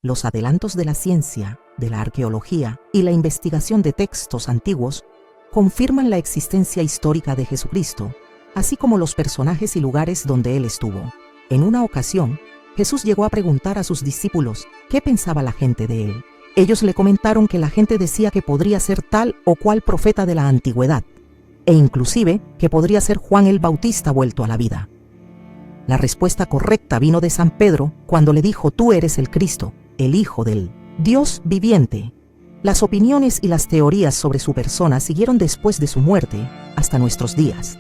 Los adelantos de la ciencia, de la arqueología y la investigación de textos antiguos confirman la existencia histórica de Jesucristo, así como los personajes y lugares donde Él estuvo. En una ocasión, Jesús llegó a preguntar a sus discípulos qué pensaba la gente de Él. Ellos le comentaron que la gente decía que podría ser tal o cual profeta de la antigüedad, e inclusive que podría ser Juan el Bautista vuelto a la vida. La respuesta correcta vino de San Pedro cuando le dijo: «Tú eres el Cristo, el Hijo del Dios viviente». Las opiniones y las teorías sobre su persona siguieron después de su muerte hasta nuestros días.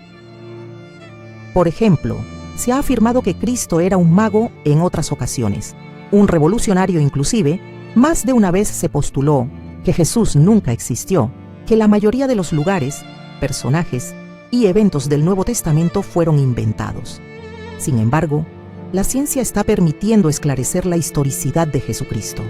Por ejemplo, se ha afirmado que Cristo era un mago en otras ocasiones, un revolucionario inclusive. Más de una vez se postuló que Jesús nunca existió, que la mayoría de los lugares, personajes y eventos del Nuevo Testamento fueron inventados. Sin embargo, la ciencia está permitiendo esclarecer la historicidad de Jesucristo.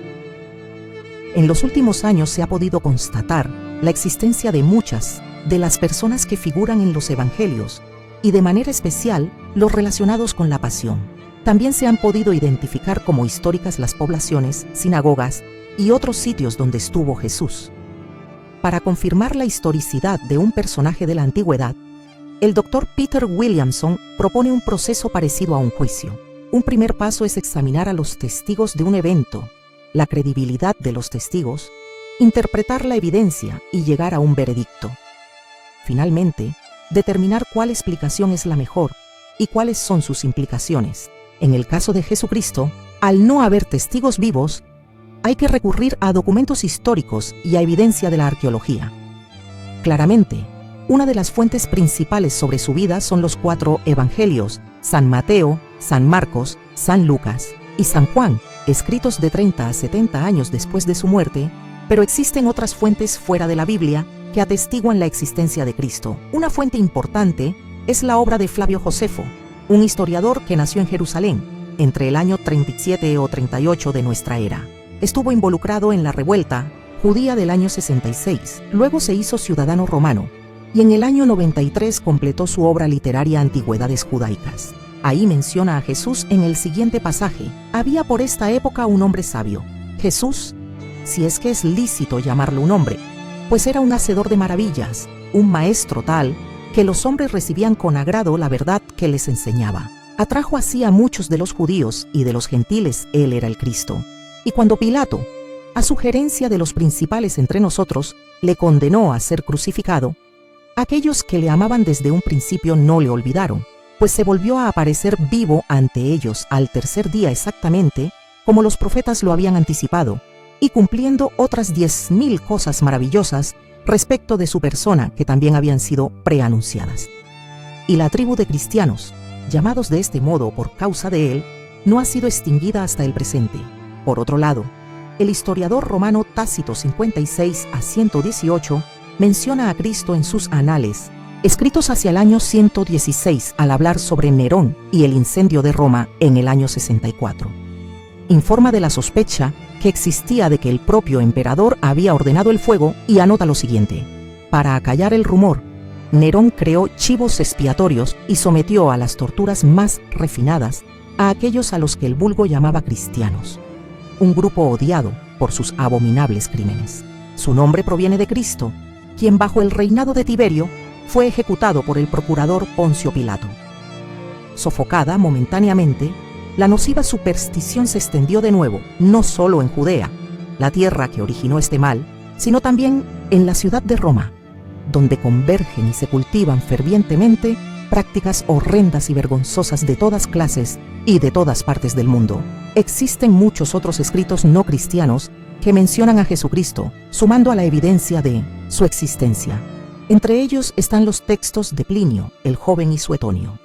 En los últimos años se ha podido constatar la existencia de muchas de las personas que figuran en los evangelios y de manera especial los relacionados con la pasión. También se han podido identificar como históricas las poblaciones, sinagogas y otros sitios donde estuvo Jesús. Para confirmar la historicidad de un personaje de la antigüedad, el Dr. Peter Williamson propone un proceso parecido a un juicio. Un primer paso es examinar a los testigos de un evento, la credibilidad de los testigos, interpretar la evidencia y llegar a un veredicto. Finalmente, determinar cuál explicación es la mejor y cuáles son sus implicaciones. En el caso de Jesucristo, al no haber testigos vivos, hay que recurrir a documentos históricos y a evidencia de la arqueología. Claramente, una de las fuentes principales sobre su vida son los 4 evangelios: San Mateo, San Marcos, San Lucas y San Juan, escritos de 30 a 70 años después de su muerte, pero existen otras fuentes fuera de la Biblia que atestiguan la existencia de Cristo. Una fuente importante es la obra de Flavio Josefo, un historiador que nació en Jerusalén entre el año 37 o 38 de nuestra era. Estuvo involucrado en la revuelta judía del año 66, luego se hizo ciudadano romano y en el año 93 completó su obra literaria Antigüedades Judaicas. Ahí menciona a Jesús en el siguiente pasaje: «Había por esta época un hombre sabio, Jesús, si es que es lícito llamarlo un hombre, pues era un hacedor de maravillas, un maestro tal que los hombres recibían con agrado la verdad que les enseñaba. Atrajo así a muchos de los judíos y de los gentiles, él era el Cristo. Y cuando Pilato, a sugerencia de los principales entre nosotros, le condenó a ser crucificado, aquellos que le amaban desde un principio no le olvidaron, pues se volvió a aparecer vivo ante ellos al tercer día exactamente como los profetas lo habían anticipado, y cumpliendo otras 10.000 cosas maravillosas respecto de su persona que también habían sido preanunciadas. Y la tribu de cristianos, llamados de este modo por causa de él, no ha sido extinguida hasta el presente. Por otro lado, el historiador romano Tácito 56 a 118 menciona a Cristo en sus anales, escritos hacia el año 116 al hablar sobre Nerón y el incendio de Roma en el año 64. Informa de la sospecha que existía de que el propio emperador había ordenado el fuego y anota lo siguiente: para acallar el rumor, Nerón creó chivos expiatorios y sometió a las torturas más refinadas a aquellos a los que el vulgo llamaba cristianos, un grupo odiado por sus abominables crímenes. Su nombre proviene de Cristo, quien bajo el reinado de Tiberio fue ejecutado por el procurador Poncio Pilato. Sofocada momentáneamente, la nociva superstición se extendió de nuevo, no solo en Judea, la tierra que originó este mal, sino también en la ciudad de Roma, donde convergen y se cultivan fervientemente prácticas horrendas y vergonzosas de todas clases y de todas partes del mundo. Existen muchos otros escritos no cristianos que mencionan a Jesucristo, sumando a la evidencia de su existencia. Entre ellos están los textos de Plinio, el Joven y Suetonio.